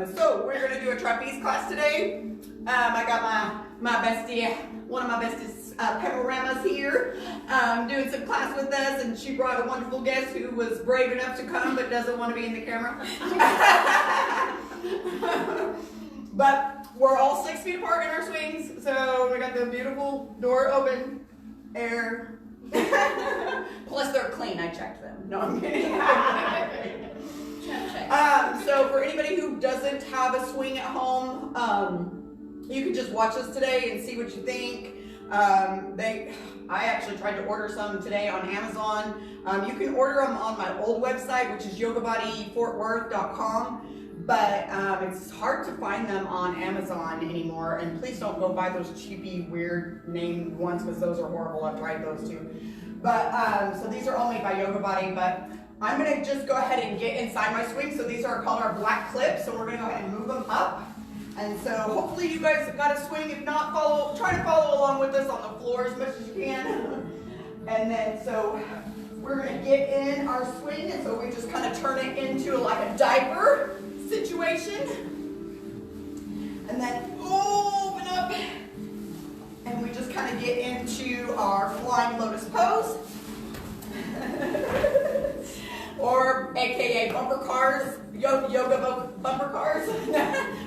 So we're going to do a trapeze class today. I got my bestie, one of my bestest panoramas here, doing some class with us, and she brought a wonderful guest who was brave enough to come but doesn't want to be in the camera. But we're all 6 feet apart in our swings, so we got the beautiful door open, air. Plus they're clean, I checked them. No, I'm kidding. So for anybody who doesn't have a swing at home, you can just watch us today and see what you think. I actually tried to order some today on Amazon. You can order them on my old website, which is yogabodyfortworth.com. But it's hard to find them on Amazon anymore, and please don't go buy those cheapy, weird named ones because those are horrible. I've tried those too. But so these are all made by Yoga Body, but I'm gonna just go ahead and get inside my swing. So these are called our black clips, so we're gonna go ahead and move them up. And so hopefully you guys have got a swing. If not, try to follow along with us on the floor as much as you can. And then so we're gonna get in our swing, and so we just kind of turn it into like a diaper situation, and then open up, and we just kind of get into our flying lotus pose, or AKA bumper cars, yoga bumper cars.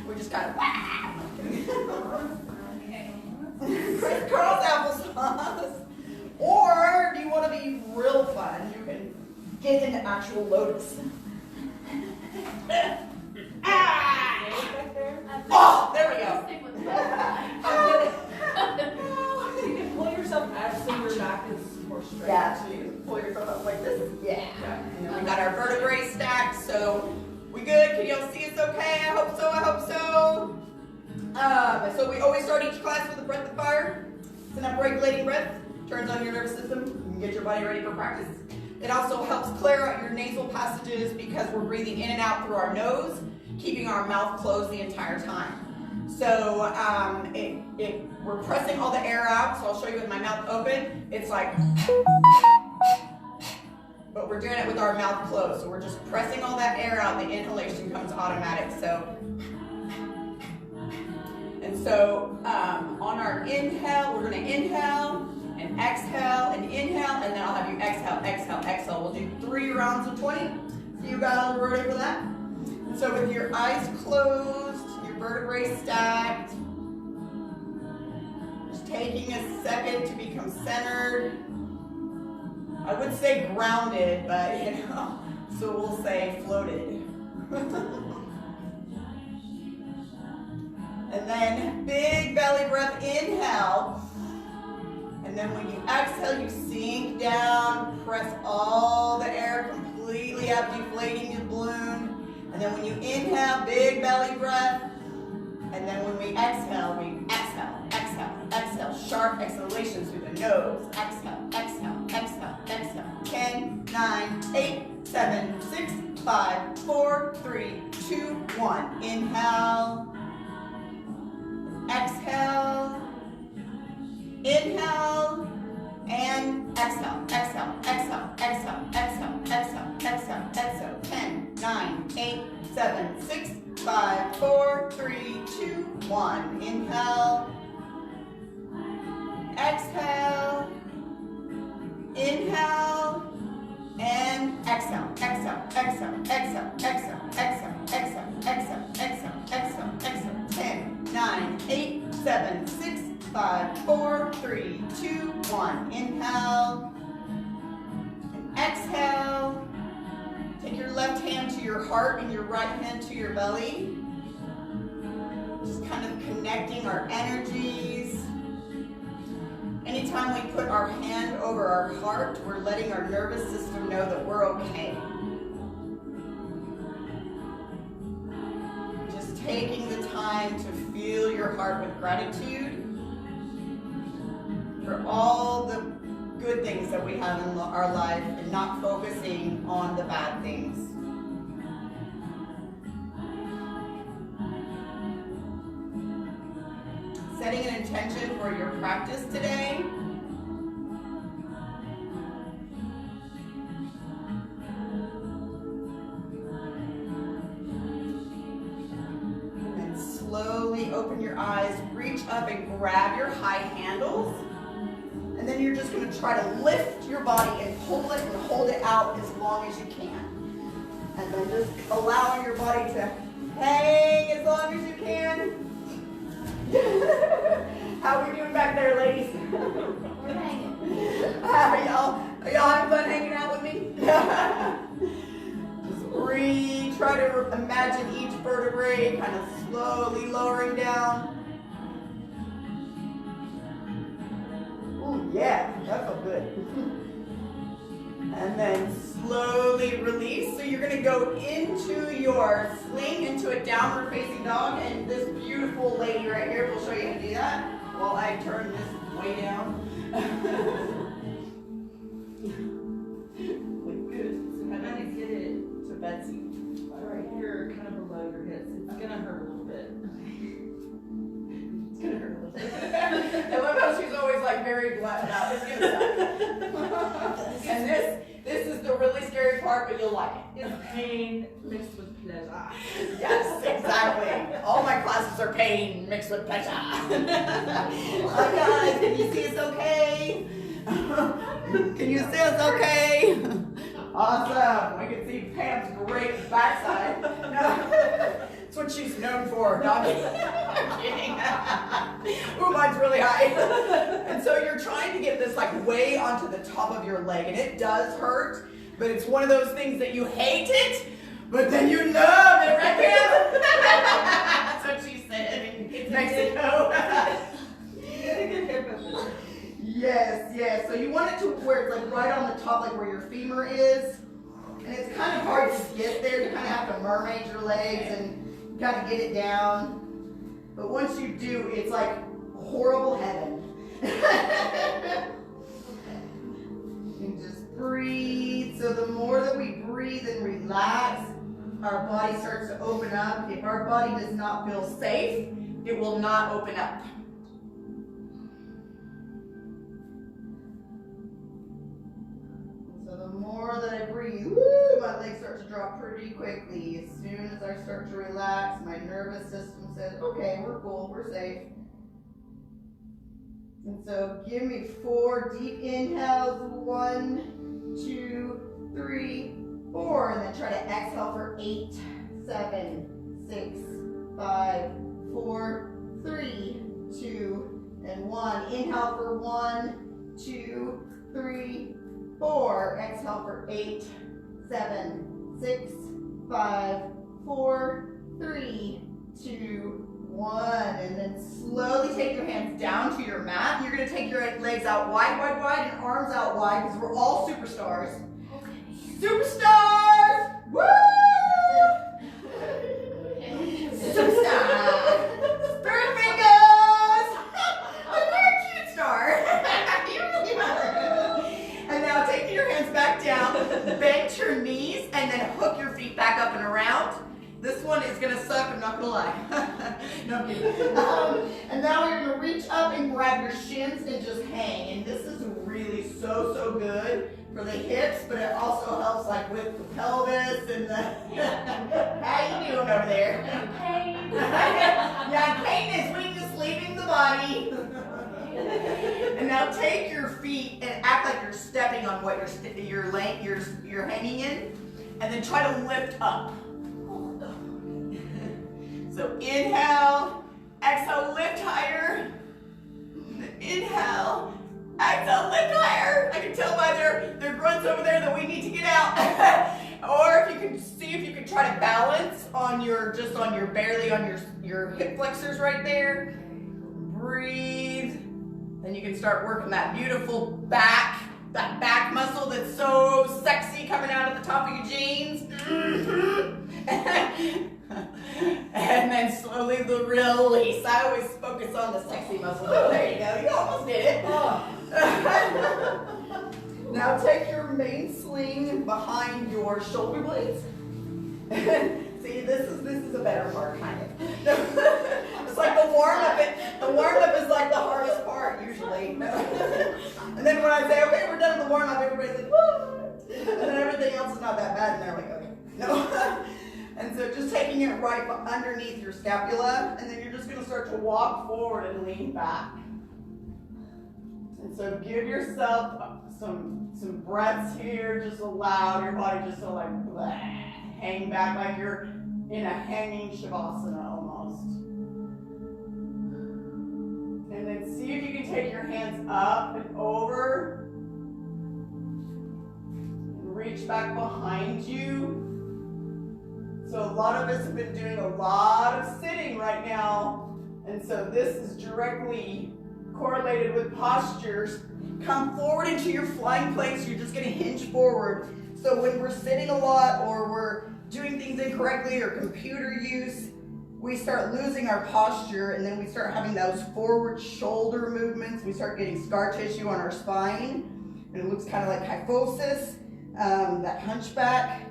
We just kind of crisscross applesauce. Or do you want to be real fun? You can get into actual lotus. Oh, there we go. You can pull yourself out so your back is more straight. Yeah, so you can pull yourself up like this. Yeah. And then we got our vertebrae stacked, so we good? Can y'all see us okay? I hope so, I hope so. So we always start each class with a breath of fire. It's an upregulating breath. Turns on your nervous system. You can get your body ready for practice. It also helps clear out your nasal passages because we're breathing in and out through our nose, keeping our mouth closed the entire time. So we're pressing all the air out, so I'll show you with my mouth open. It's like, but we're doing it with our mouth closed. So we're just pressing all that air out. The inhalation comes automatic. And so on our inhale, we're going to inhale and exhale and inhale, and then I'll have you exhale, exhale, exhale. We'll do 3 rounds of 20. So you guys are ready for that? And so with your eyes closed, your vertebrae stacked, just taking a second to become centered. I would say grounded, but so we'll say floated. And then big belly breath, inhale. And then when you exhale, you sink down, press all the air completely out, deflating your balloon. And then when you inhale, big belly breath. And then when we exhale, exhale, exhale, sharp exhalations through the nose. Exhale, exhale, exhale, exhale. 10, 9, 8, 7, 6, 5, 4, 3, 2, 1. Inhale. Exhale. Inhale and exhale, exhale, exhale, exhale, exhale, exhale, exhale, exhale. 10, 9, 8, 7, 6, 5, 4, 3, 2, 1. Inhale. Exhale. Inhale. And exhale, exhale, exhale, exhale, exhale, exhale, exhale, exhale, exhale, exhale, exhale. 10, 9, 8, 7, 6, 5, 4, 3, 2, 1. Inhale and exhale. Take your left hand to your heart and your right hand to your belly. Just kind of connecting our energies. Anytime we put our hand over our heart, we're letting our nervous system know that we're okay. Just taking the time to feel your heart with gratitude for all the good things that we have in our life and not focusing on the bad things. Setting an intention for your practice today. open your eyes, reach up and grab your high handles. And then you're just going to try to lift your body and hold it out as long as you can. And then just allowing your body to hang as long as you can. How are we doing back there, ladies? We're hanging. Y'all having fun hanging out with me? Just breathe. Try to imagine each vertebrae kind of slowly lowering down. Ooh, yeah, that felt good. And then slowly release. So you're going to go into your sling, into a downward facing dog. And this beautiful lady right here will show you how to do that while I turn this way down. Look good. So how do you get it To Betsy. right here, kind of below your hips? It's gonna hurt a little bit. It's going to hurt a little bit. I love how she's always like very blunt about it's going to suck. And this is the really scary part, but you'll like it. It's pain mixed with pleasure. Yes, exactly. All my classes are pain mixed with pleasure. Oh guys, can you see us okay? Can you see us okay? Awesome. We can see Pam's great backside. No, that's what she's known for. No, I'm kidding. Ooh, mine's really high. And so you're trying to get this like way onto the top of your leg, and it does hurt, but it's one of those things that you hate it, but then you love it, right, Pam? That's what she said in Mexico. Yes. So you want it to where it's like right on the top, like where your femur is. And it's kind of hard to get there. You kind of have to mermaid your legs and kind of get it down. But once you do, it's like horrible heaven. And just breathe. So the more that we breathe and relax, our body starts to open up. If our body does not feel safe, it will not open up. So the more that I breathe, woo, my legs start to drop pretty quickly. As soon as I start to relax, my nervous system says, okay, we're cool, we're safe. And so give me 4 deep inhales. 1, 2, 3, 4. And then try to exhale for 8, 7, 6, 5, 4, 3, 2, and 1. Inhale for 1, 2, 3, 4. Exhale for 8, 7, 6, 5, 4, 3, 2, 1. And then slowly take your hands down to your mat. And you're going to take your legs out wide, wide, wide, and arms out wide because we're all superstars. Okay. Superstars! Woo! Superstar! Spirit fingers! You're a cute star. You really are. And now take your hands back down, bend your knees, and then hook your feet back up and around. This one is going to suck, I'm not going to lie. No, I'm kidding. And now you're going to reach up and grab your shins and just hang. And this is really so good for the hips, but it also helps like with the pelvis and the... How you doing over there? Pain. Yeah, pain is weakness leaving the body. And now take your feet and act like you're stepping on what you're hanging in, and then try to lift up. So inhale, exhale, lift higher. Inhale, exhale, lift higher. I can tell by their grunts over there that we need to get out. Or if you can see if you can try to balance on your hip flexors right there. Breathe. Then you can start working that beautiful back muscle that's so sexy coming out at the top of your jeans. And then slowly the release. I always focus on the sexy muscle. Oh, there you go. You almost did it. Now take your main sling behind your shoulder blades. See, this is a better part, kind of. It's like the warm up. The warm up is like the hardest part usually. And then when I say, okay, we're done with the warm up, everybody's like, woo! And then everything else is not that bad, and they're like, okay, no. And so just taking it right underneath your scapula, and then you're just gonna start to walk forward and lean back. And so give yourself some breaths here. Just allow your body just to like hang back like you're in a hanging shavasana almost. And then see if you can take your hands up and over and reach back behind you. So a lot of us have been doing a lot of sitting right now, and so this is directly correlated with postures. Come forward into your flying plank, so you're just going to hinge forward. So when we're sitting a lot or we're doing things incorrectly or computer use, we start losing our posture, and then we start having those forward shoulder movements. We start getting scar tissue on our spine, and it looks kind of like kyphosis, that hunchback.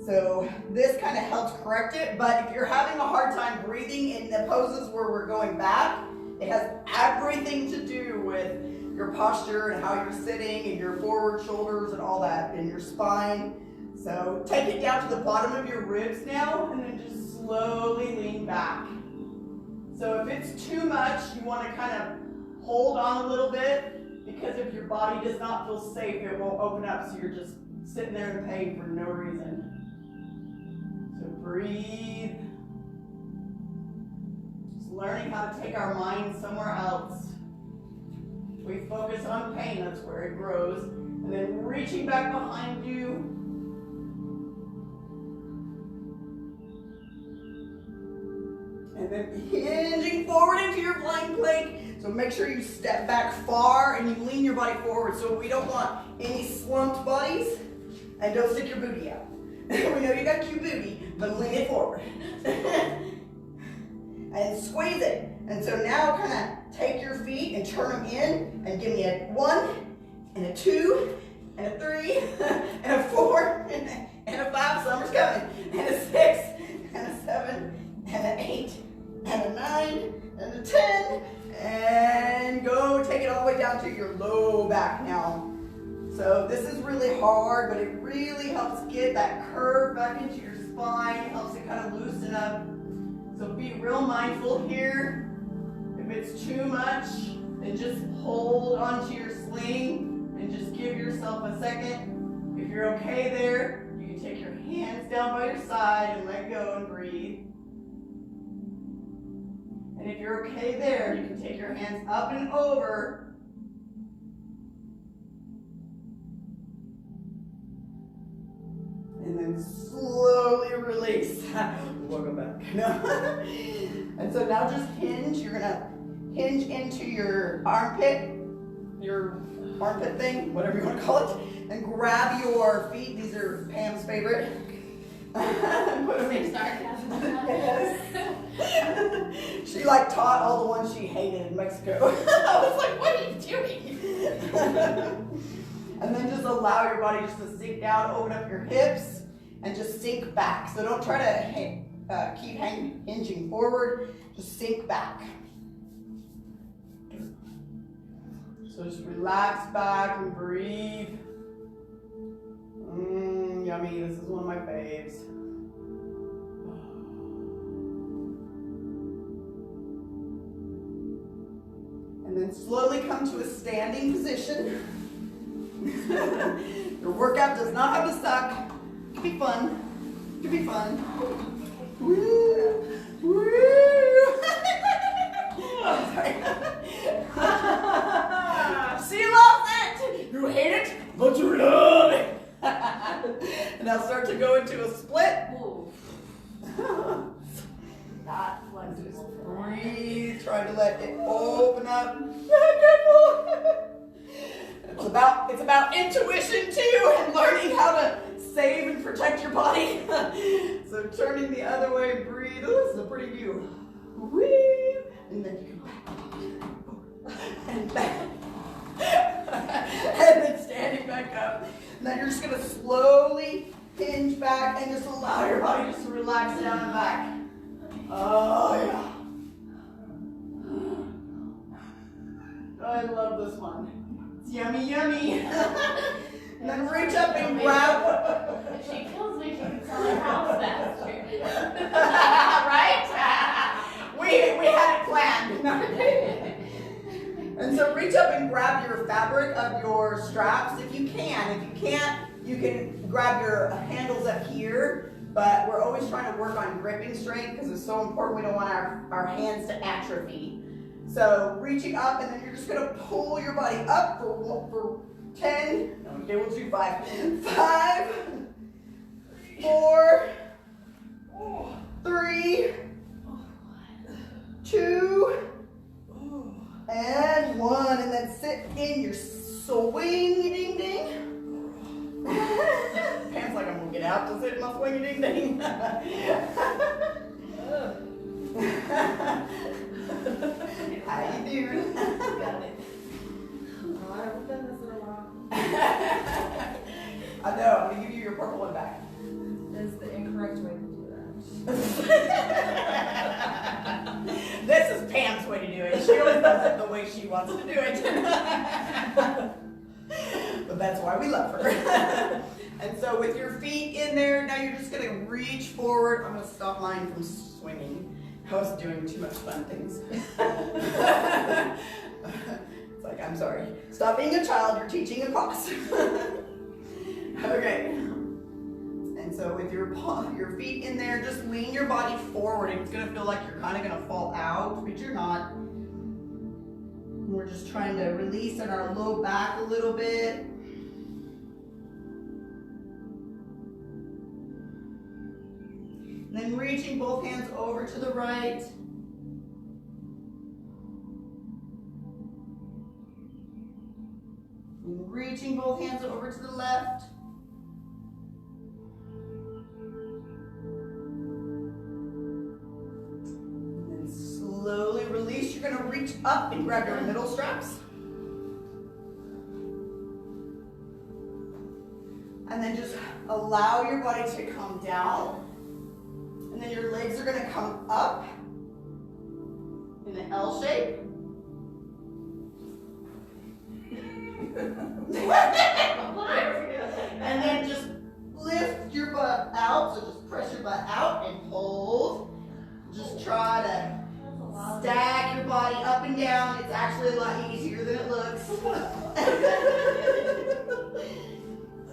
So this kind of helps correct it, but if you're having a hard time breathing in the poses where we're going back, it has everything to do with your posture and how you're sitting and your forward shoulders and all that, and your spine. So take it down to the bottom of your ribs now, and then just slowly lean back. So if it's too much, you want to kind of hold on a little bit, because if your body does not feel safe, it won't open up, so you're just sitting there in pain for no reason. So breathe. Just learning how to take our mind somewhere else. We focus on pain, that's where it grows. And then reaching back behind you. And then hinging forward into your flying plank. So make sure you step back far and you lean your body forward. So we don't want any slumped bodies. And don't stick your booty out. We know you got cute booty, but lean it forward. And squeeze it. And so now kind of take your feet and turn them in and give me a 1 and a 2 and a 3 and a 4 and a 5, summer's coming, and a 6 and a 7 and an 8 and a 9 and a 10, and go take it all the way down to your low back now. So this is really hard, but it really helps get that curve back into your spine, helps it kind of loosen up. So be real mindful here. If it's too much, then just hold onto your sling and just give yourself a second. If you're okay there, you can take your hands down by your side and let go and breathe. And if you're okay there, you can take your hands up and over. And then slowly release. Welcome back. And so now just hinge. You're gonna hinge into your armpit thing, whatever you want to call it, and grab your feet. These are Pam's favorite. Put them in. Yes. She like taught all the ones she hated in Mexico. I was like, what are you doing? And then just allow your body just to sink down, open up your hips, and just sink back. So don't try to keep hinging forward, just sink back. So just relax back and breathe. Yummy, this is one of my faves. And then slowly come to a standing position. Your workout does not have to suck. It could be fun. It could be fun. Woo! Woo! Sorry. She loves it! You hate it, but you love it! And I'll start to go into a split. That was just Breathe, try to let it open up. Careful! It's about intuition too, and learning how to save and protect your body. So turning the other way, breathe. Oh, this is a pretty view. Whee! And then you can back and back. And then standing back up. And then you're just gonna slowly hinge back and just allow your body just to relax down and back. Oh yeah. I love this one. It's yummy, yummy. And then reach up and grab. If she kills me, she can sell her house fast. have your handles up here, but we're always trying to work on gripping strength because it's so important. We don't want our hands to atrophy. So reaching up, and then you're just gonna pull your body up for 10. No, okay, we'll do 5. 5, 4, 3, 2, and 1, and then sit in your swing ding ding. Pam's like, I'm gonna get out to sit in my swing ding ding. How you doing? Got it. Oh, I haven't done this in a while. I know, I'm gonna give you your purple one back. That's the incorrect way to do that. This is Pam's way to do it. She always does it the way she wants to do it. But that's why we love her. And so with your feet in there, now you're just gonna reach forward. I'm gonna stop mine from swinging. I was doing too much fun things. It's like, I'm sorry. Stop being a child, you're teaching a class. Okay. And so with your feet in there, just lean your body forward. It's gonna feel like you're kind of gonna fall out, but you're not. And we're just trying to release in our low back a little bit. And then reaching both hands over to the right. And reaching both hands over to the left. And then slowly release. You're going to reach up and grab your middle straps. And then just allow your body to come down. And then your legs are going to come up in an L shape. And then just lift your butt out. So just press your butt out and hold. Just try to stack your body up and down. It's actually a lot easier than it looks.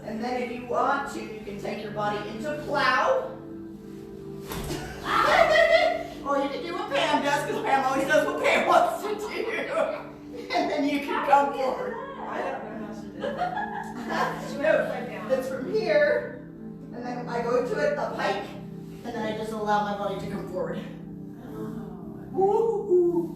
And then if you want to, you can take your body into plow. Or you can do what Pam does, because Pam always does what Pam wants to do. And then you can come forward. I don't know how she did that. No, that's from here, and then I go to a pike, and then I just allow my body to come forward. Woo-hoo.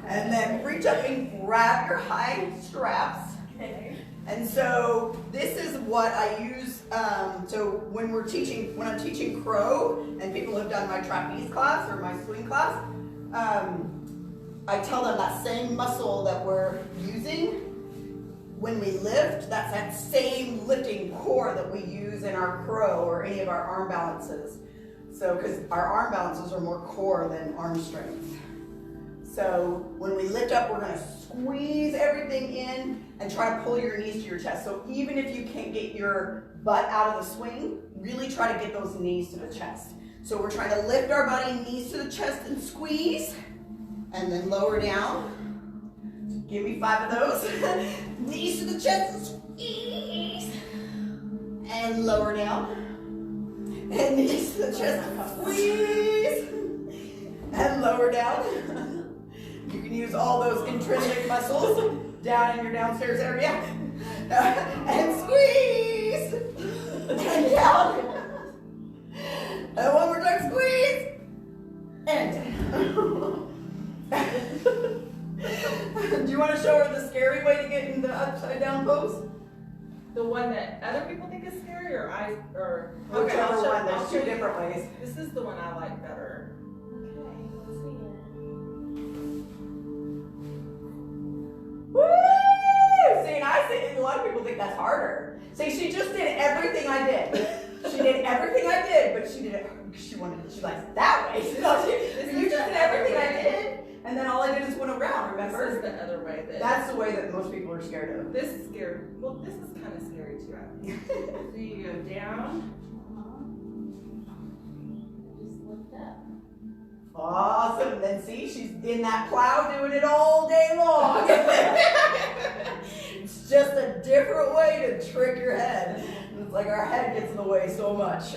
And then reach up and grab your high straps. Okay. And so this is what I use. So when I'm teaching crow, and people have done my trapeze class or my swing class, I tell them that same muscle that we're using when we lift, that's that same lifting core that we use in our crow or any of our arm balances. So, because our arm balances are more core than arm strength. So when we lift up, we're going to squeeze everything in and try to pull your knees to your chest. So even if you can't get your butt out of the swing, really try to get those knees to the chest. So we're trying to lift our body, knees to the chest and squeeze, and then lower down. Give me 5 of those. Knees to the chest and squeeze, and lower down. And knees to the chest and squeeze, and lower down. You can use all those intrinsic muscles down in your downstairs area. And squeeze. And down. And one more time, squeeze. And down. Do you want to show her the scary way to get in the upside down pose? The one that other people think is scary, or Whichever I'll show- one. There's I'll 2 show you. different ways. This is the one I like better. Okay, let's see it. Woo! See, and I see a lot of people think that's harder. See, she just did everything I did. She did everything I did, but she did it. She likes it that way. You just did everything I did, and then all I did is went around. Remember? This is the other way. That's the way that most people are scared of. This is scary. Well, this is kind of scary too, I think. So you go down. Just lift up. Awesome. Then see, she's in that plow doing it all day long. It's just a different way to trick your head. It's like our head gets in the way so much.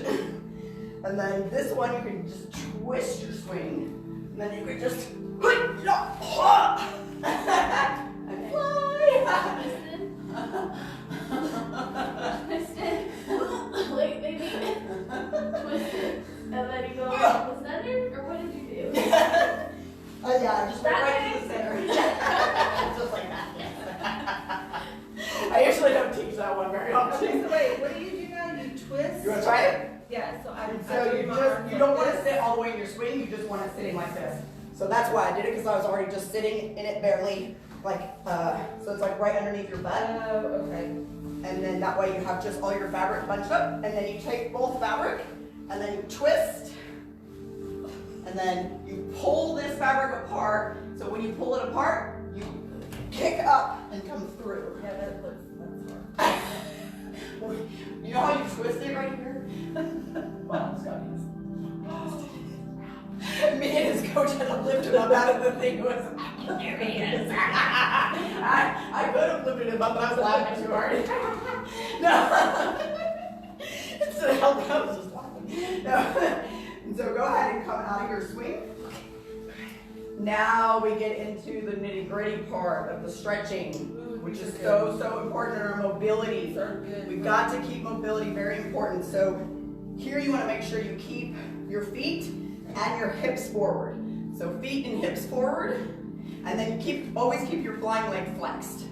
And then this one, you can just twist your swing. And then you can just and fly. Twist it. Like maybe twist it. And then you go around the center? Or what did you do? Yeah, just went right to the center. Just like that. I usually don't teach that one very often. Okay, so wait, what do you do now? You twist? You want to try it? Yeah, so I'm So you don't want to sit all the way in your swing, you just want it sitting like this. So that's why I did it, because I was already just sitting in it barely, like, so it's like right underneath your butt. Oh, okay. And then that way you have just all your fabric bunched up, and then you take both fabric, and then you twist, and then you pull this fabric apart. So when you pull it apart, you kick up and come through. Yeah, that's hard. You know how you twist it right here? Well, Scott is. Me and his coach had to lift him up out of the thing. There he is. I could have lifted him up, but I was laughing too hard. No. Instead of helping, I was just laughing. No. And so go ahead and come out of your swing. Now we get into the nitty-gritty part of the stretching, which is so important in our mobility. We've got to keep mobility very important. So here you want to make sure you keep your feet and your hips forward. So feet and hips forward, and then you always keep your flying leg flexed.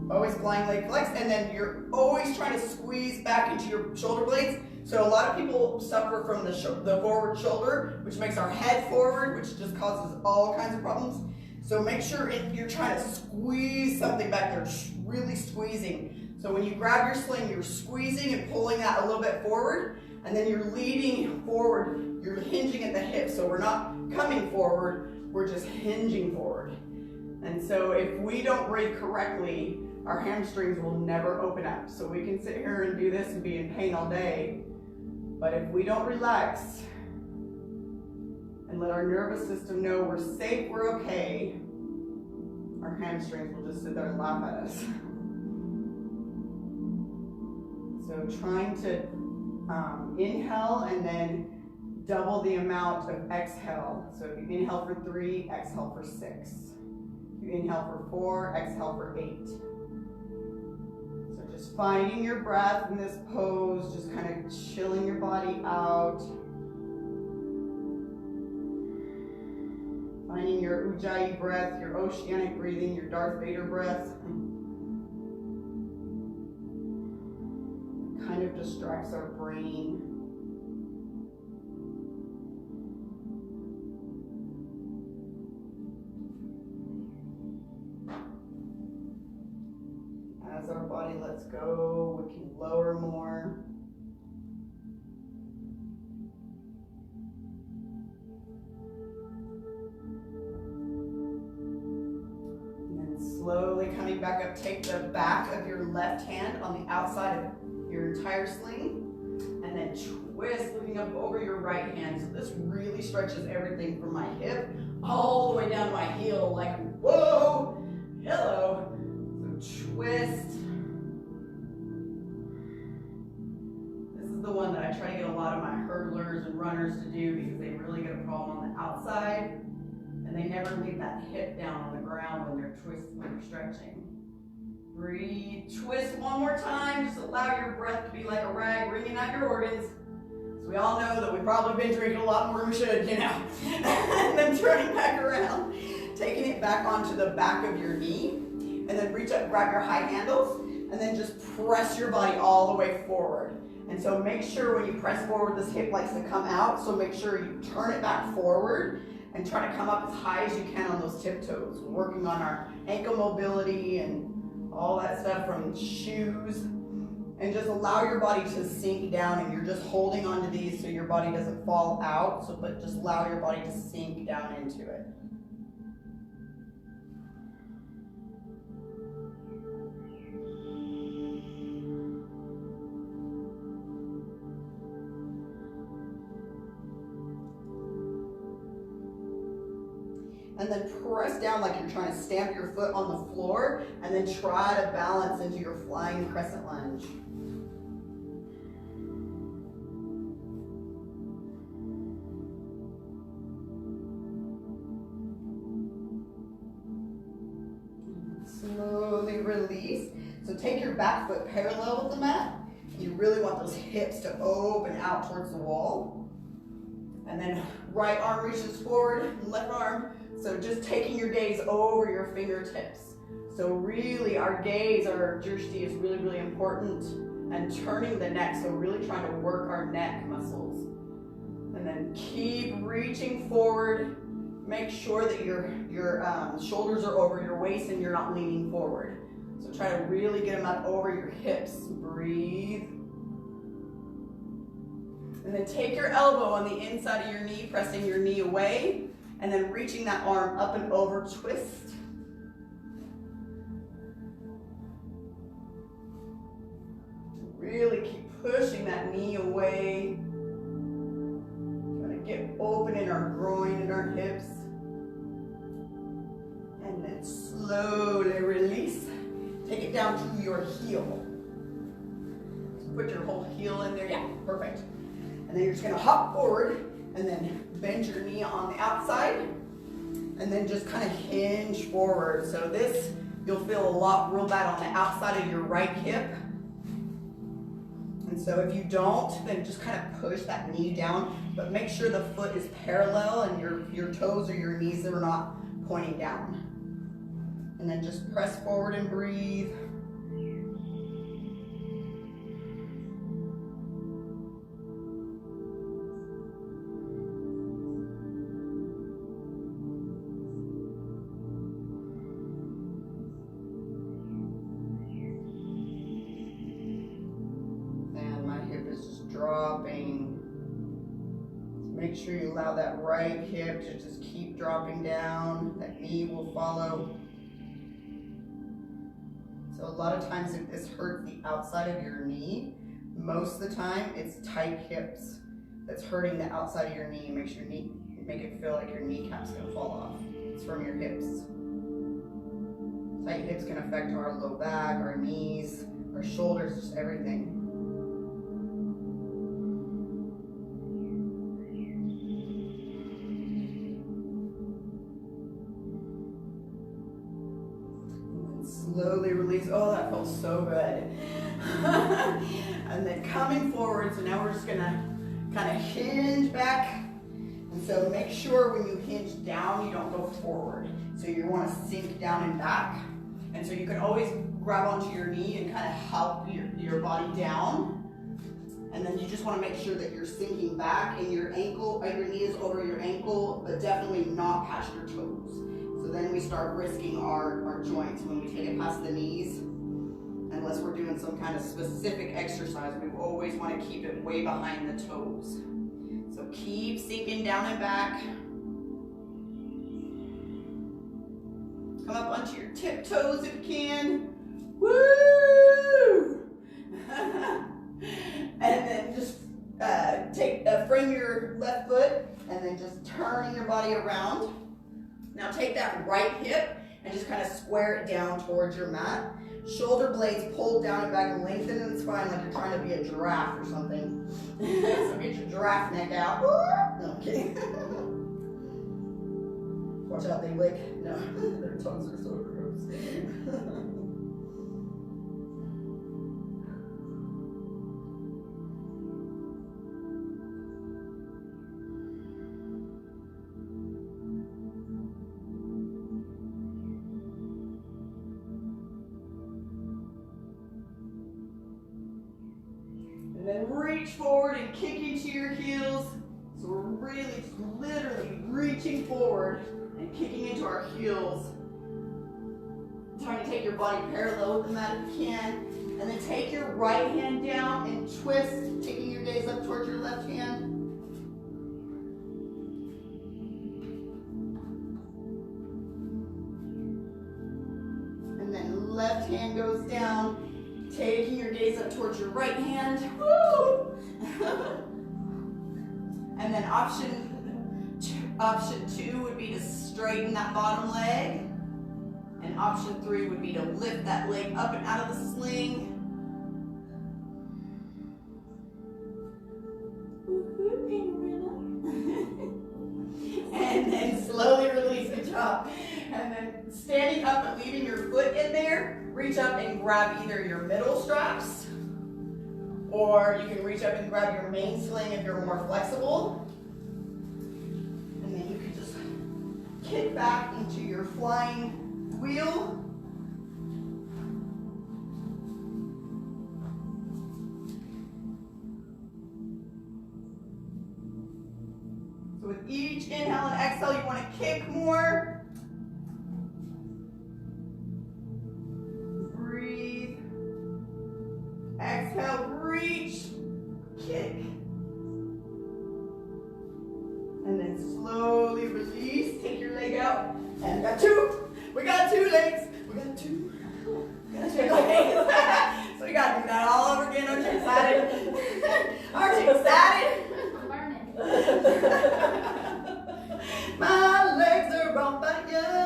Always flying leg flexed, and then you're always trying to squeeze back into your shoulder blades. So a lot of people suffer from the forward shoulder, which makes our head forward, which just causes all kinds of problems. So make sure if you're trying to squeeze something back there, really squeezing. So when you grab your sling, you're squeezing and pulling that a little bit forward, and then you're leading forward. You're hinging at the hips, so we're not coming forward, we're just hinging forward. And so if we don't breathe correctly, our hamstrings will never open up. So we can sit here and do this and be in pain all day, but if we don't relax and let our nervous system know we're safe, we're okay, our hamstrings will just sit there and laugh at us. So trying to inhale and then double the amount of exhale. So if you inhale for 3, exhale for 6. If you inhale for 4, exhale for 8. So just finding your breath in this pose, just kind of chilling your body out. Finding your Ujjayi breath, your oceanic breathing, your Darth Vader breath. Kind of distracts our brain. As our body lets go, we can lower more. And then slowly coming back up, take the back of your left hand on the outside of your entire sling, and then twist, looking up over your right hand. So this really stretches everything from my hip all the way down to my heel, like, whoa, hello. So twist. This is the one that I try to get a lot of my hurdlers and runners to do because they really get a problem on the outside, and they never leave that hip down on the ground when they're twisting, when they're stretching. Breathe, twist one more time. Just allow your breath to be like a rag wringing out your organs. So we all know that we've probably been drinking a lot more than we should, you know. And then turning back around, taking it back onto the back of your knee, and then reach up, grab your high handles, and then just press your body all the way forward. And so make sure when you press forward, this hip likes to come out, so make sure you turn it back forward and try to come up as high as you can on those tiptoes. We're working on our ankle mobility and all that stuff from shoes, and just allow your body to sink down, and you're just holding onto these so your body doesn't fall out, but just allow your body to sink down into it. and then press down like you're trying to stamp your foot on the floor, and then try to balance into your flying crescent lunge. Slowly release. So take your back foot parallel with the mat. You really want those hips to open out towards the wall. And then right arm reaches forward, left arm. So just taking your gaze over your fingertips. So really our gaze, our drishti is really, really important. And turning the neck, so really trying to work our neck muscles. And then keep reaching forward. Make sure that your shoulders are over your waist and you're not leaning forward. So try to really get them up over your hips. Breathe. And then take your elbow on the inside of your knee, pressing your knee away, and then reaching that arm up and over, twist. Really keep pushing that knee away. Trying to get open in our groin and our hips. And then slowly release. Take it down to your heel. Put your whole heel in there. Yeah, perfect. And then you're just going to hop forward and then bend your knee on the outside and then just kind of hinge forward. So this, you'll feel a lot real bad on the outside of your right hip. And so if you don't, then just kind of push that knee down, but make sure the foot is parallel and your toes or your knees are not pointing down. And then just press forward and breathe. And my hip is just dropping. Make sure you allow that right hip to just keep dropping down. That knee will follow. So a lot of times if this hurts the outside of your knee, most of the time it's tight hips that's hurting the outside of your knee. Make it feel like your kneecap's gonna fall off. It's from your hips. Tight hips can affect our low back, our knees, our shoulders, just everything. Slowly release. Oh, that felt so good. And then coming forward, so now we're just gonna kind of hinge back. And so make sure when you hinge down, you don't go forward. So you want to sink down and back. And so you can always grab onto your knee and kind of help your body down. And then you just want to make sure that you're sinking back and your knee is over your ankle, but definitely not past your toes. So then we start risking our joints when we take it past the knees. Unless we're doing some kind of specific exercise, we always want to keep it way behind the toes. So keep sinking down and back. Come up onto your tiptoes if you can. Woo! And then just frame your left foot and then just turning your body around. Now take that right hip and just kind of square it down towards your mat. Shoulder blades pulled down and back and lengthen in the spine like you're trying to be a giraffe or something. So get your giraffe neck out. No, I'm kidding. Watch out, they lick. No, their tongues are so gross. And then reach forward and kick into your heels. So we're really, literally reaching forward and kicking into our heels. Trying to take your body parallel with the mat if you can. And then take your right hand down and twist, taking your gaze up towards your left hand. And then left hand goes down. Taking your gaze up towards your right hand. Woo! And then option Option 2 would be to straighten that bottom leg. And option 3 would be to lift that leg up and out of the sling. And then slowly release, good job. And then standing up and leaving your foot in there, reach up and grab either your middle straps, or you can reach up and grab your main sling if you're more flexible. And then you can just kick back into your flying wheel. So with each inhale and exhale, you want to kick more. Breathe. Exhale, reach, kick. And then slowly release, take your leg out. And we got two. We got 2 legs. We got 2. We got 2 legs. So we got to do that all over again. Aren't you excited? Aren't you excited? I'm burning. My legs are on fire.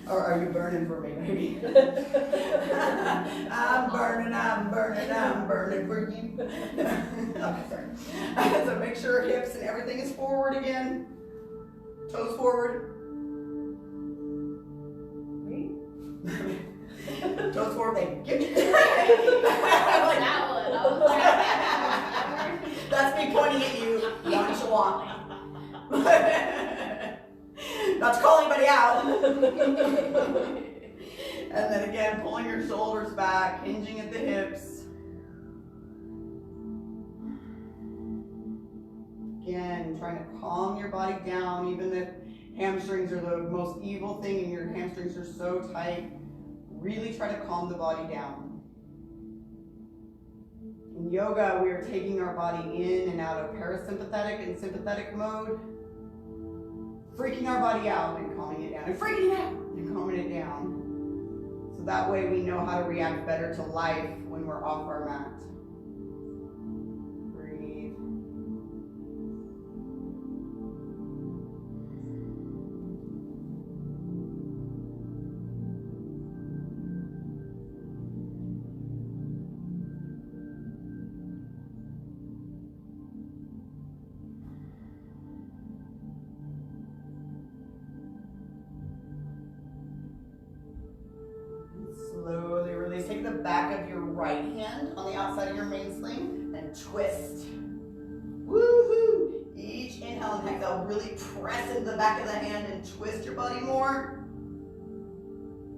Or are you burning for me, baby? I'm burning for you. Okay, sorry. So make sure hips and everything is forward again. Toes forward. Toes forward, thank you. That one. I was like, That's me pointing at you nonchalantly. Not to call anybody out. And then again, pulling your shoulders back, hinging at the hips. Again, trying to calm your body down, even if hamstrings are the most evil thing and your hamstrings are so tight. Really try to calm the body down. In yoga, we are taking our body in and out of parasympathetic and sympathetic mode, freaking our body out and calming it down, and freaking it out and calming it down. So that way we know how to react better to life when we're off our mat. Breathe. Slowly release. Take the back of your right hand on the outside of your main sling and twist. Woohoo! Each inhale and exhale, really press into the back of the hand and twist your body more.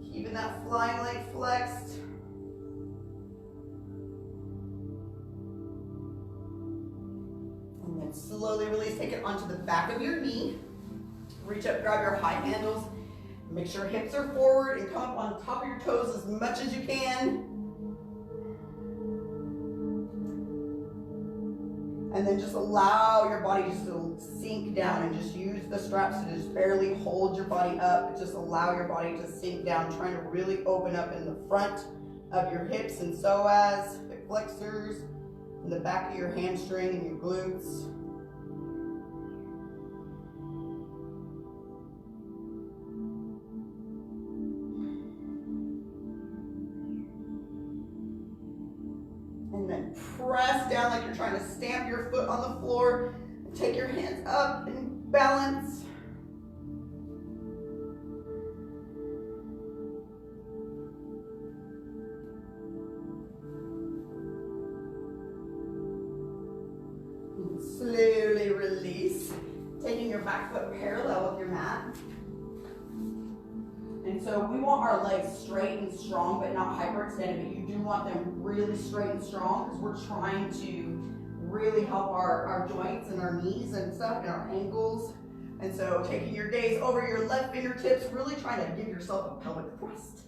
Keeping that flying leg flexed. And then slowly release. Take it onto the back of your knee. Reach up, grab your high handles. Make sure hips are forward and come up on top of your toes as much as you can. And then just allow your body just to sink down and just use the straps to just barely hold your body up. Just allow your body to sink down, trying to really open up in the front of your hips and psoas, hip flexors, in the back of your hamstring and your glutes. And then press down like you're trying to stamp your foot on the floor. And take your hands up and balance. And slowly release, taking your back foot parallel with your mat. And so we want our legs straight and strong, but not hyperextended. But you do want them really straight and strong because we're trying to really help our joints and our knees and stuff and our ankles. And so taking your gaze over your left fingertips, really trying to give yourself a pelvic thrust.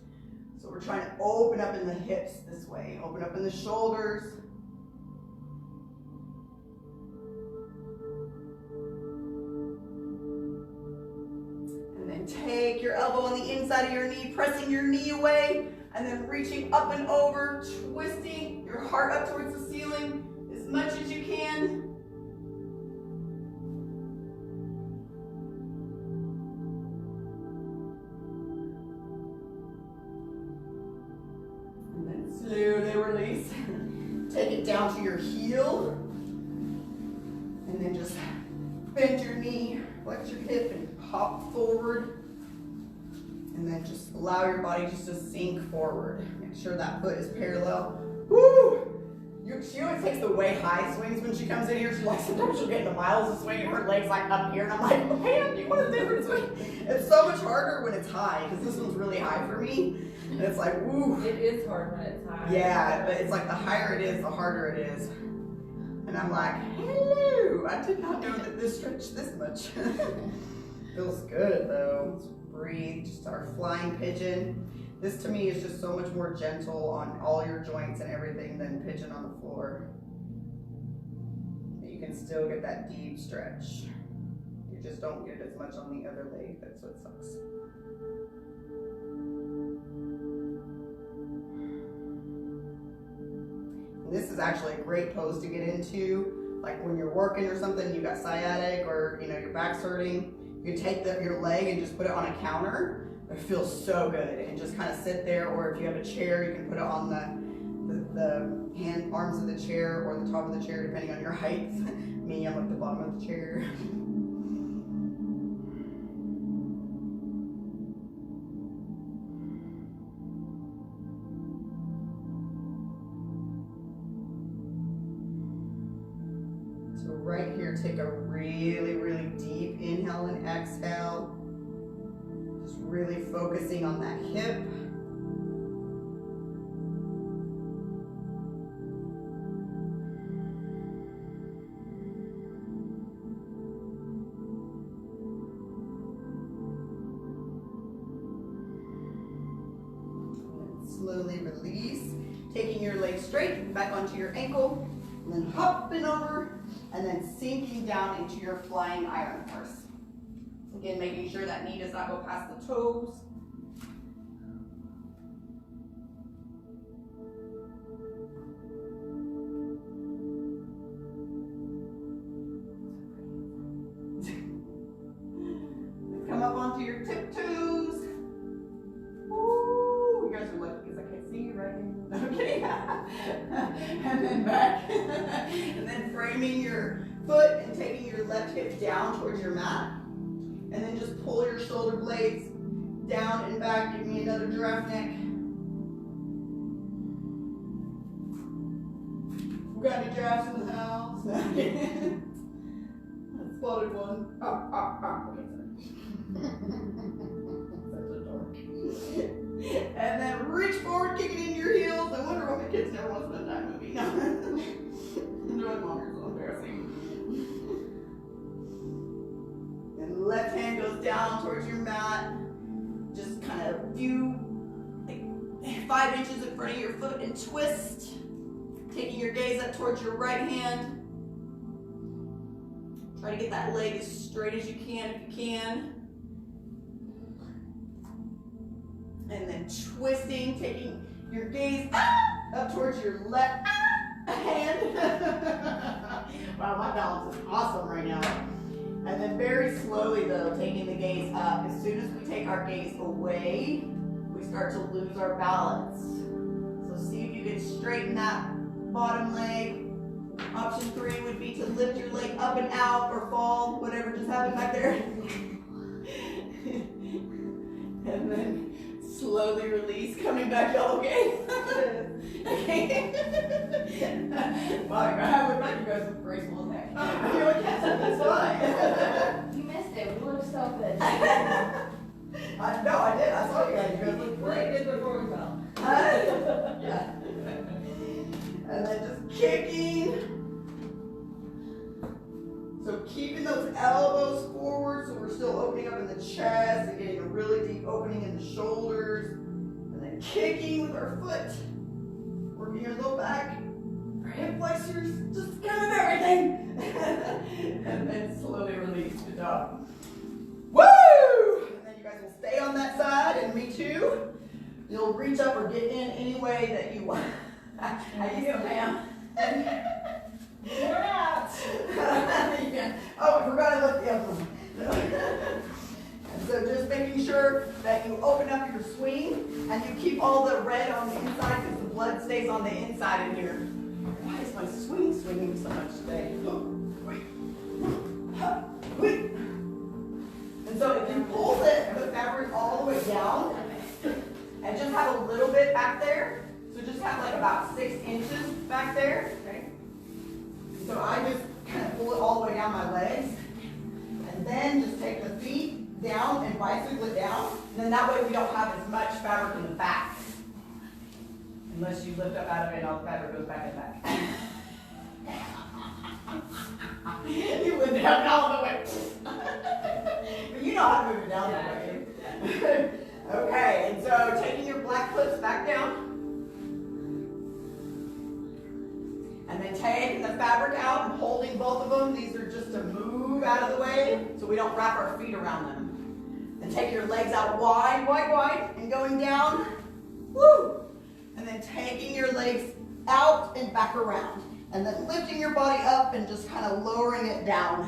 So we're trying to open up in the hips this way, open up in the shoulders. Take your elbow on the inside of your knee, pressing your knee away, and then reaching up and over, twisting your heart up towards the ceiling as much as you can. release. Take it down to your heel. And then just bend your knee, flex your hip, and hop forward. And then just allow your body just to sink forward. Make sure that foot is parallel. Woo! She always takes the way high swings when she comes in here. She's like, sometimes she'll get into miles of swing and her legs like up here. And I'm like, man, do you want a different swing? It's so much harder when it's high because this one's really high for me. And it's like, woo. It is hard when it's high. Yeah, but it's like the higher it is, the harder it is. And I'm like, hello. I did not know that this stretched this much. Feels good though. Let's breathe. Just our flying pigeon. This to me is just so much more gentle on all your joints and everything than pigeon on the floor. You can still get that deep stretch. You just don't get it as much on the other leg. That's what sucks. And this is actually a great pose to get into. Like when you're working or something, you got sciatic or your back's hurting. You can take your leg and just put it on a counter. It feels so good, and just kind of sit there, or if you have a chair, you can put it on the arms of the chair or the top of the chair, depending on your height. Me, I'm at the bottom of the chair. So right here, take a really, really deep inhale and exhale. Really focusing on that hip. And slowly release, taking your leg straight back onto your ankle, and then hopping over, and then sinking down into your flying iron horse. Again, making sure that knee does not go past the toes. Come up onto your tiptoes. Woo! You guys are lucky because I can't see you right now. Okay. And then back. And then framing your foot and taking your left hip down towards your mat. And then just pull your shoulder blades down and back. Give me another giraffe neck. We got any giraffes in the house? I spotted one. Okay, sorry. Such a dork. And then reach forward, kick it into your heels. I wonder why my kids never want to spend time with me. No. Enjoy mom, you're so embarrassing. Left hand goes down towards your mat. Just kind of like 5 inches in front of your foot and twist. Taking your gaze up towards your right hand. Try to get that leg as straight as you can if you can. And then twisting, taking your gaze up towards your left hand. Wow, my balance is awesome right now. And then very slowly though, taking the gaze up. As soon as we take our gaze away, we start to lose our balance. So see if you can straighten that bottom leg. Option 3 would be to lift your leg up and out or fall, whatever just happened back there. And then slowly release, coming back up, okay? Okay. Wow, I would like you guys look graceful as heck. I feel like that's fine. You missed it. We look so good. No, I did. I saw you guys. You guys look Really great. good before we fell. Yeah. And then just kicking. So keeping those elbows forward so we're still opening up in the chest and getting a really deep opening in the shoulders. And then kicking with our foot. Working your low back. Our hip flexors, just kind of everything. And then slowly release. Good job. Woo! And then you guys will stay on that side, and me too. You'll reach up or get in any way that you want. How you doing, ma'am? We're out. Yeah. Oh, I forgot I left the other one. And so just making sure that you open up your swing and you keep all the red on the inside because the blood stays on the inside in here. Why is my swinging so much today? And so if you pull the fabric all the way down and just have a little bit back there, so just have like about 6 inches back there. Okay. So I just kind of pull it all the way down my legs, and then just take the feet down and bicycle it down, and then that way we don't have as much fabric in the back. Unless you lift up out of it and all the fabric goes back in the back. You lift it up all the way. But you know how to move it down the way. Okay, and so taking your black clips back down. And then taking the fabric out and holding both of them. These are just to move out of the way so we don't wrap our feet around them. And take your legs out wide, wide, wide, and going down. Woo! And then taking your legs out and back around. And then lifting your body up and just kind of lowering it down.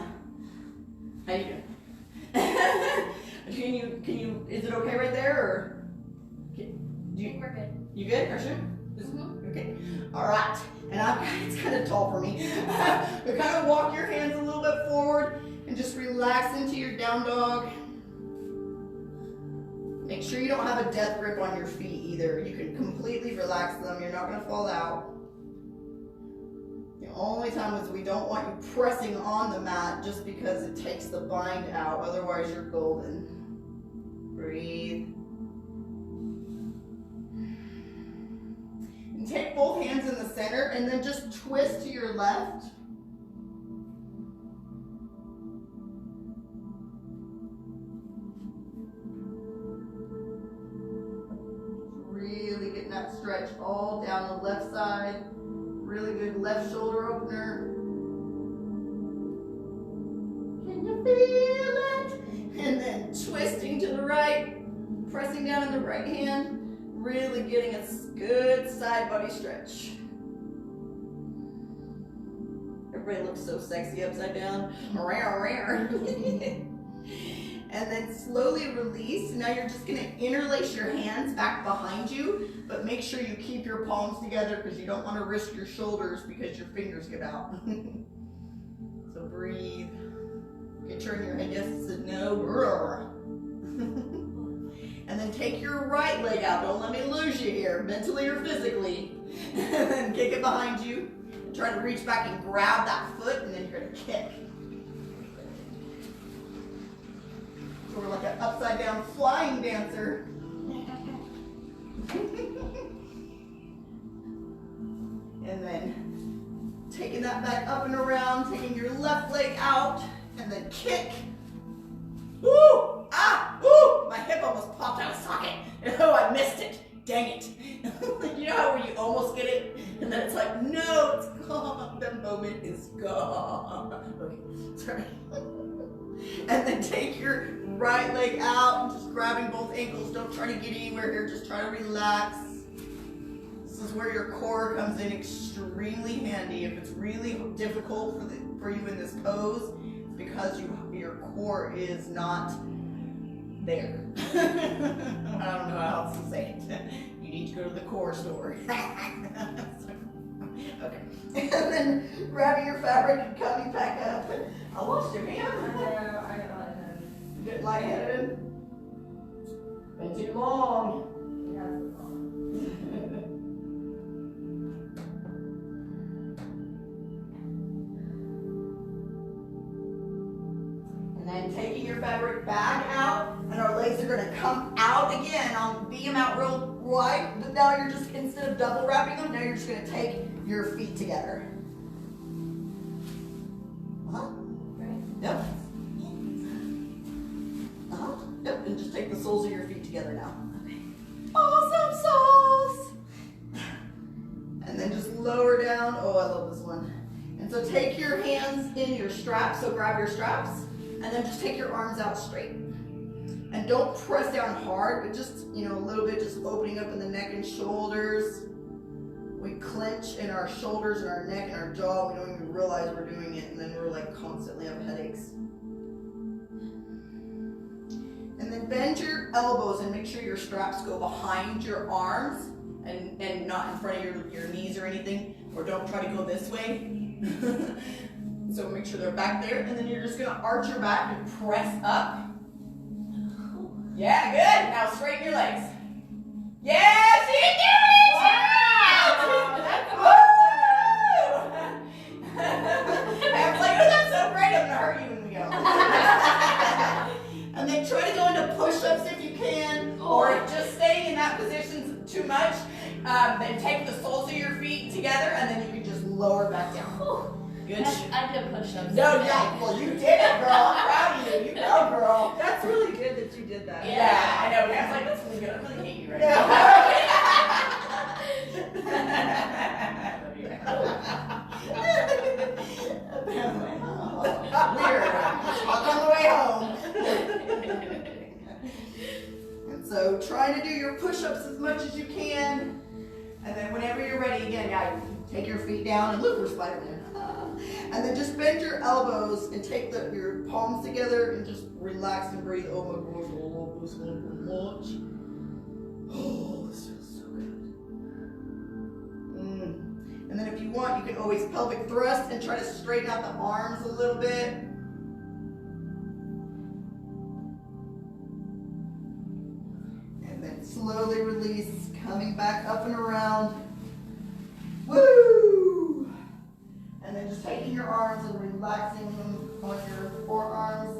How you doing? Can you, is it okay right there, or? We're good. You good, or sure? Okay. All right. And it's kind of tall for me. But kind of walk your hands a little bit forward and just relax into your down dog. Make sure you don't have a death grip on your feet either. You can completely relax them. You're not going to fall out. The only time is we don't want you pressing on the mat just because it takes the bind out. Otherwise, you're golden. Breathe. And take both hands in the center and then just twist to your left. Really getting that stretch all down the left side. Really good left shoulder opener. Can you feel it? And then twisting to the right, pressing down in the right hand. Really getting a good side body stretch. Everybody looks so sexy upside down. And then slowly release. Now you're just gonna interlace your hands back behind you, but make sure you keep your palms together because you don't want to risk your shoulders because your fingers get out. So breathe. You turn your head yes to no. And then take your right leg out. Don't let me lose you here, mentally or physically. And then kick it behind you. Try to reach back and grab that foot, and then you're gonna kick. So we're like an upside down flying dancer. And then taking that back up and around, taking your left leg out, and then kick. Woo! Ah! Woo! My hip almost popped out of socket. Oh, I missed it. Dang it. You know how when you almost get it, and then it's like, no, it's gone. The moment is gone. Okay, sorry. And then take your right leg out and just grabbing both ankles. Don't try to get anywhere here. Just try to relax. This is where your core comes in extremely handy. If it's really difficult for you in this pose, it's because your core is not there. I don't know how else to say it. You need to go to the core store. Okay. And then grabbing your fabric and coming back up. I lost your hand. I got lightheaded. You get lightheaded? Been too long. And then taking your fabric back out, and our legs are going to come out again. I'll beat them out real wide, but now you're just, instead of double wrapping them, now you're just going to take your feet together. Yep. Yep, and just take the soles of your feet together now. Okay. Awesome soles! And then just lower down. Oh, I love this one. And so take your hands in your straps, so grab your straps, and then just take your arms out straight. And don't press down hard, but just, a little bit, just opening up in the neck and shoulders. We clench in our shoulders and our neck and our jaw. We don't even realize we're doing it, and then we're like constantly have headaches. And then bend your elbows and make sure your straps go behind your arms. and not in front of your knees or anything, or don't try to go this way. So make sure they're back there, and then you're just gonna arch your back and press up. Yeah, good. Now straighten your legs. Yes, you can do it! Wow, that's I was like, oh, that's so great. I'm gonna hurt you when we go. And then try to go into push-ups if you can, or if just staying in that position too much. Then take the soles of your feet together, and then you can just lower back down. Good. I did push-ups. No, yeah, well, you did it, girl. I'm proud of you. You go, girl. That's really good that you did that. Yeah, I know. I was like, that's really good. I really hate you right now. Weird. Talk on the way home. And so try to do your push-ups as much as you can. And then whenever you're ready, again, yeah, take your feet down and look, we're Spider-Man. And then just bend your elbows and take your palms together and just relax and breathe. Oh my gosh, oh, this one much. Oh, this feels so good. And then if you want, you can always pelvic thrust and try to straighten out the arms a little bit. And then slowly release, coming back up and around. Woo! And then just taking your arms and relaxing them on your forearms.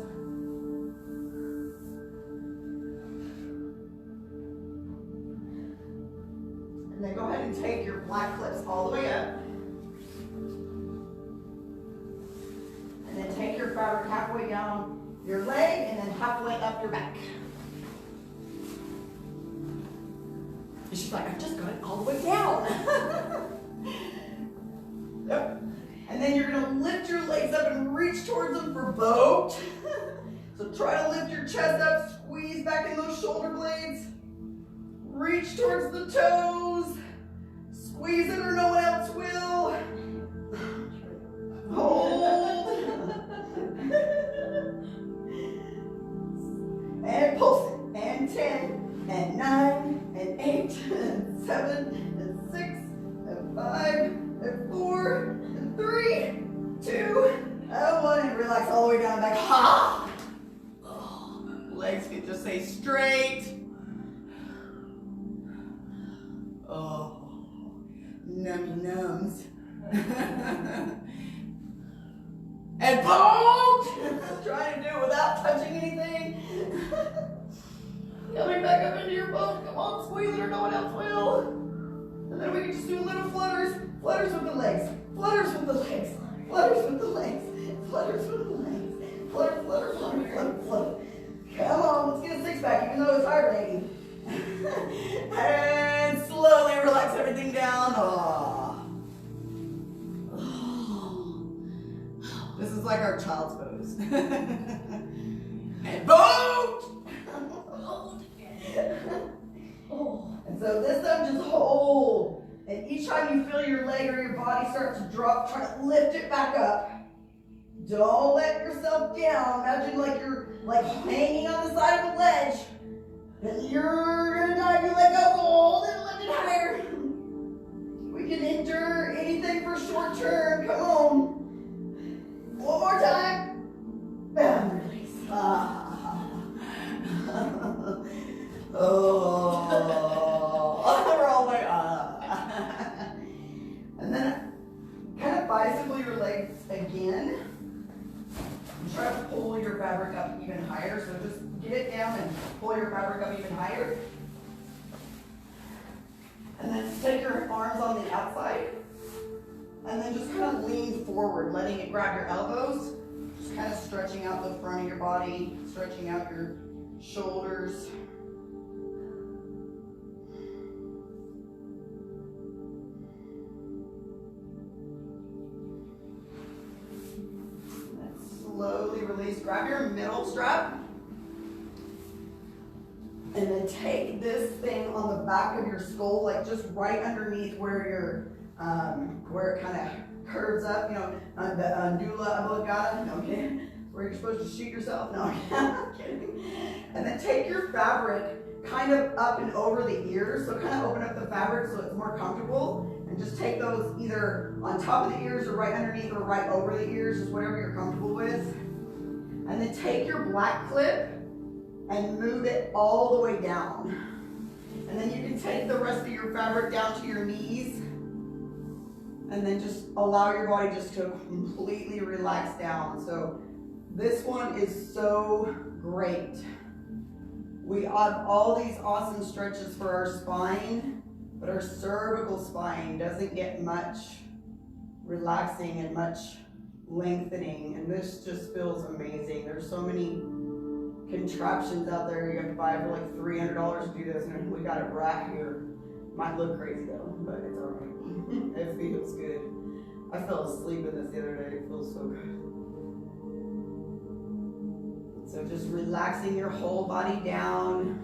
And then go ahead and take your black clips all the way up. And then take your fabric halfway down your leg and then halfway up your back. And she's like, I just got it all the way down. Yep. And then you're going to lift your legs up and reach towards them for boat. So try to lift your chest up, squeeze back in those shoulder blades. Reach towards the toes. Squeeze it or no one else will. Hold. And pulse it. And 10, and 9, and 8, and 7, and 6, and 5, and 4, and 3, 2, and 1, and relax all the way down back. Ha! Oh, legs can just stay straight. Oh, nummy nums. And boom! Try to do it without touching anything. Coming back up into your boat. Come on, squeeze it or no one else will. And then we can just do little flutters. Flutters with the legs. Flutters with the legs. Flutters with the legs. Flutters with the legs. Flutter, flutter, flutter, flutter, flutter. Come on, let's get a six-pack, even though it's hibernating. And slowly relax everything down. Oh. This is like our child's pose. And boat! And so this time, just hold. And each time you feel your leg or your body start to drop, try to lift it back up. Don't let yourself down. Imagine like you're hanging on the side of a ledge. And you're gonna die. You let go. Hold it, lift it higher. We can endure anything for short term. Come on. One more time. And release. Oh, we're all the way up. And then kind of bicycle your legs again. And try to pull your fabric up even higher. So just get it down and pull your fabric up even higher. And then take your arms on the outside. And then just kind of lean forward, letting it grab your elbows. Just kind of stretching out the front of your body, stretching out your shoulders. Slowly release. Grab your middle strap. And then take this thing on the back of your skull, like just right underneath where your, where it kind of curves up, you know, the andula oblongata, okay, where you're supposed to shoot yourself. No, I'm kidding. And then take your fabric kind of up and over the ears. So kind of open up the fabric so it's more comfortable. And just take those either on top of the ears or right underneath or right over the ears, just whatever you're comfortable with. And then take your black clip and move it all the way down. And then you can take the rest of your fabric down to your knees. And then just allow your body just to completely relax down. So this one is so great. We have all these awesome stretches for our spine, but our cervical spine doesn't get much relaxing and much lengthening, and this just feels amazing. There's so many contraptions out there you have to buy for like $300 to do this, and we got it right here. Might look crazy though, but it's alright. It feels good. I fell asleep in this the other day. It feels so good. So just relaxing your whole body down.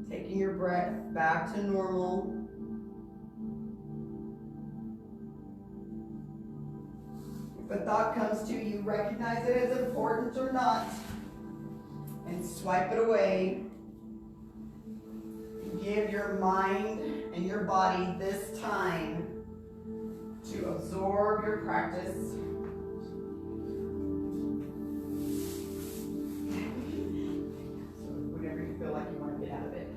Taking your breath back to normal. If a thought comes to you, recognize it as important or not, and swipe it away. Give your mind and your body this time to absorb your practice. So whatever you feel like you want to get out of it.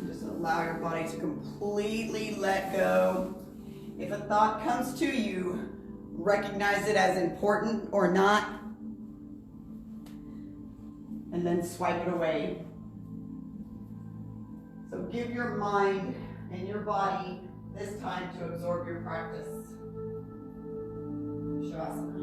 Just allow your body to completely let go. If a thought comes to you, recognize it as important or not, and then swipe it away. So give your mind and your body this time to absorb your practice. Shavasana.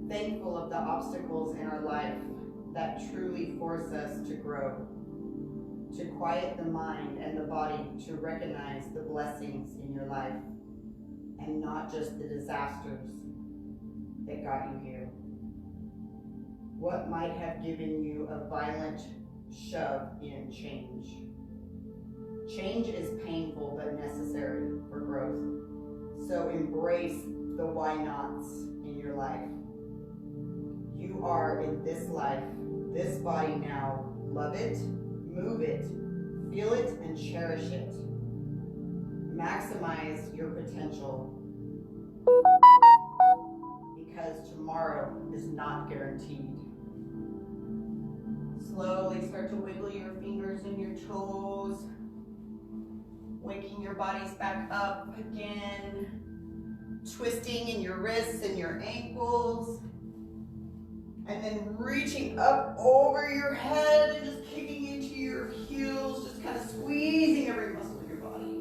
thankful of the obstacles in our life that truly force us to grow, to quiet the mind and the body, to recognize the blessings in your life and not just the disasters that got you here. What might have given you a violent shove in change? Change is painful but necessary for growth. So embrace the why nots in your life. You are in this life, this body now. Love it, move it, feel it, and cherish it. Maximize your potential, because tomorrow is not guaranteed. Slowly start to wiggle your fingers and your toes, waking your bodies back up again, twisting in your wrists and your ankles, and then reaching up over your head and just kicking into your heels, just kind of squeezing every muscle of your body.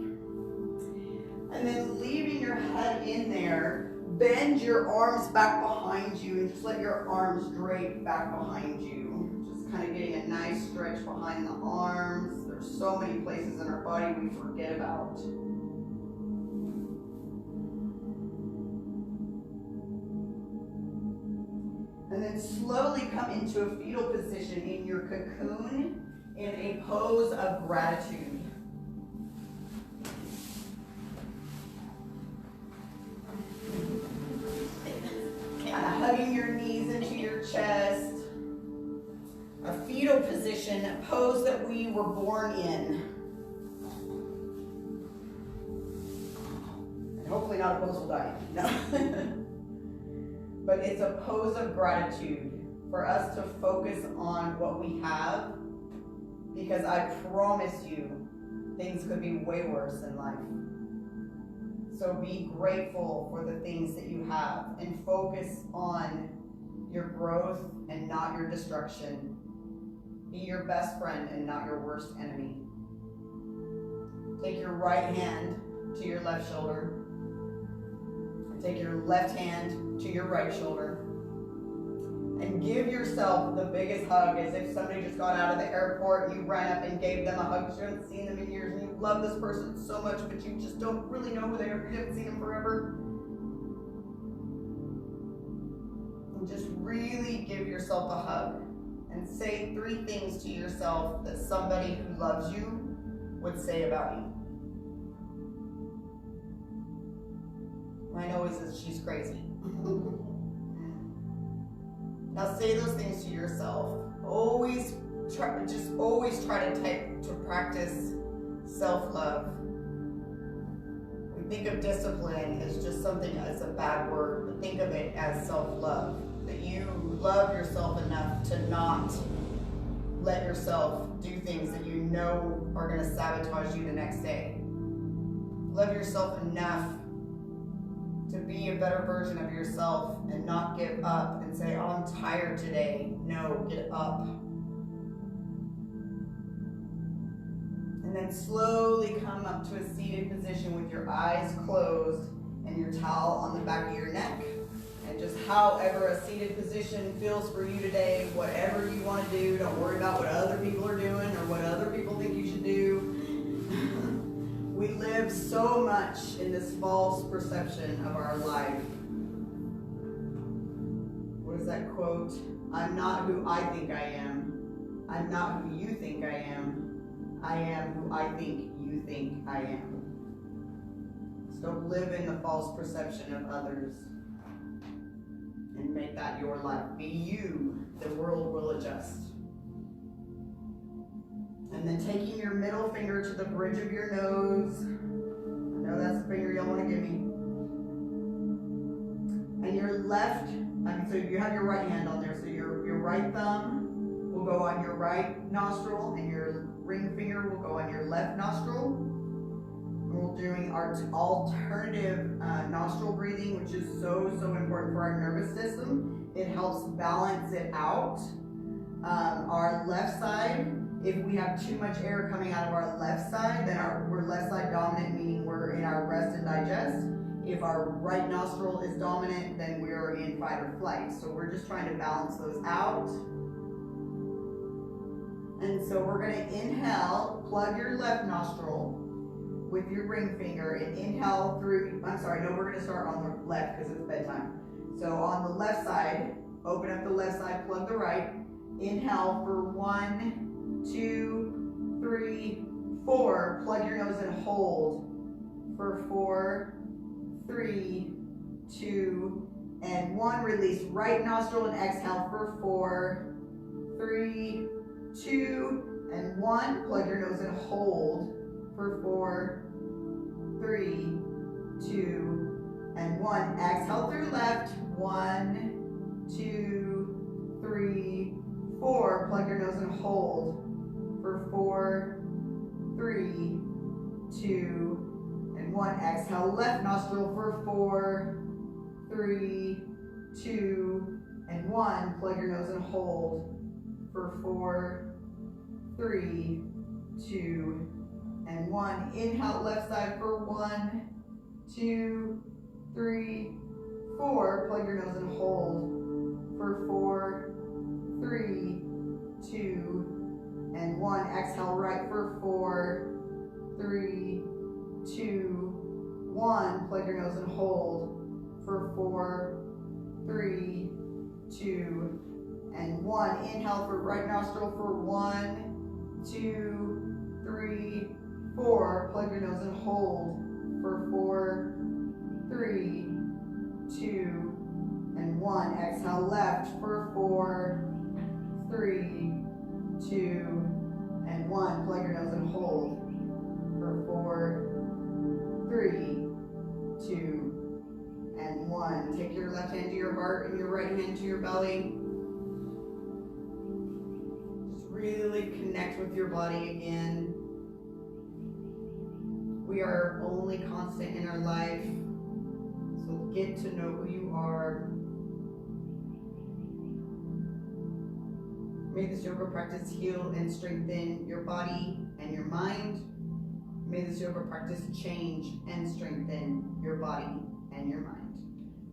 And then leaving your head in there, bend your arms back behind you and just let your arms drape back behind you. Just kind of getting a nice stretch behind the arms. There's so many places in our body we forget about. And then slowly come into a fetal position in your cocoon in a pose of gratitude. Kind of hugging your knees into your chest. A fetal position, a pose that we were born in. And hopefully not a pose we'll die in. No. But it's a pose of gratitude for us to focus on what we have, because I promise you, things could be way worse in life. So be grateful for the things that you have and focus on your growth and not your destruction. Be your best friend and not your worst enemy. Take your right hand to your left shoulder. Take your left hand to your right shoulder and give yourself the biggest hug, as if somebody just got out of the airport and you ran up and gave them a hug because you haven't seen them in years and you love this person so much, but you just don't really know who they are. You haven't seen them forever. And just really give yourself a hug and say 3 things to yourself that somebody who loves you would say about you. Mine always is, she's crazy. Now say those things to yourself. Always try to practice self-love. We think of discipline as just something as a bad word, but think of it as self-love. That you love yourself enough to not let yourself do things that you know are going to sabotage you the next day. Love yourself enough to be a better version of yourself and not give up and say, oh, I'm tired today. No, get up. And then slowly come up to a seated position with your eyes closed and your towel on the back of your neck. And just however a seated position feels for you today, whatever you want to do, don't worry about what other people are doing or what other people think you should do. We live so much in this false perception of our life. What is that quote? I'm not who I think I am. I'm not who you think I am. I am who I think you think I am. So don't live in the false perception of others and make that your life. Be you. The world will adjust. And then taking your middle finger to the bridge of your nose. I know that's the finger you don't want to give me. And your left, so you have your right hand on there, so your right thumb will go on your right nostril and your ring finger will go on your left nostril. And we're doing our alternative nostril breathing, which is so important for our nervous system. It helps balance it out. Our left side, if we have too much air coming out of our left side, then we're left side dominant, meaning we're in our rest and digest. If our right nostril is dominant, then we're in fight or flight. So we're just trying to balance those out. And so we're going to inhale, plug your left nostril with your ring finger, and inhale through, I'm sorry, no, we're going to start on the left because it's bedtime. So on the left side, open up the left side, plug the right, inhale for 1, 2, 3, 4, plug your nose and hold for 4, 3, 2, and 1, release right nostril and exhale for 4, 3, 2, and 1, plug your nose and hold for 4, 3, 2, and 1. Exhale through left. 1, 2, 3, 4. Plug your nose and hold for 4, 3, 2, and 1. Exhale left nostril for 4, 3, 2, and 1. Plug your nose and hold for 4, 3, 2, and 1. Inhale left side for 1, 2, 3, 4. Plug your nose and hold for 4, 3, 2, and 1. Exhale right for 4, 3, 2, 1. Plug your nose and hold for 4, 3, 2, and 1. Inhale for right nostril for 1, 2, 3, 4. Plug your nose and hold for 4, 3, 2, and 1. Exhale left for 4, 3, 2, and 1. Plug your nose and hold for 4, 3, 2, and 1. Take your left hand to your heart and your right hand to your belly. Just really connect with your body again. We are only constant in our life, so get to know who you are. May this yoga practice heal and strengthen your body and your mind. May this yoga practice change and strengthen your body and your mind.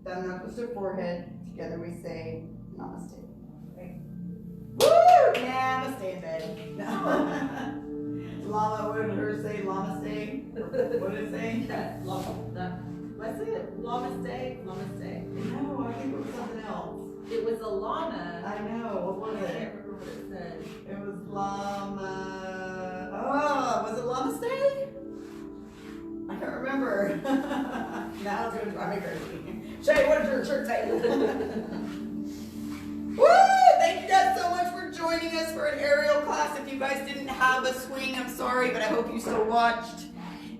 Thumb knuckles to forehead. Together we say namaste. Right? Woo! Namaste in bed. Lama, what did her say? Lama say? What did it say? Let's say it. Llama stay, llama stay. No, I think it was something else. It was a llama. I know. What was I it? can't remember what it said. It was llama. Oh, was it llama stay? I can't remember. Now it's going to drive me crazy. Shay, what did your shirt say? Woo! Thank you guys so much for joining us for an aerial class. If you guys didn't have a swing, I'm sorry, but I hope you still watched.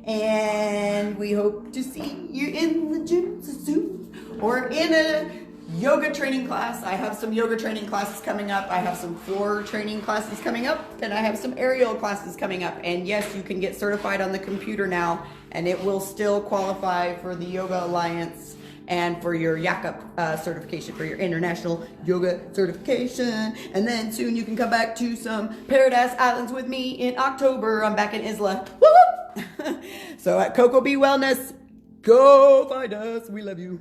And we hope to see you in the gym soon or in a yoga training class. I have some yoga training classes coming up. I have some floor training classes coming up, and I have some aerial classes coming up. And yes, you can get certified on the computer now, and it will still qualify for the Yoga Alliance and for your YACA certification, for your International Yoga Certification. And then soon you can come back to some Paradise Islands with me in October. I'm back in Isla. Woo! So at Coco Bee Wellness, go find us. We love you.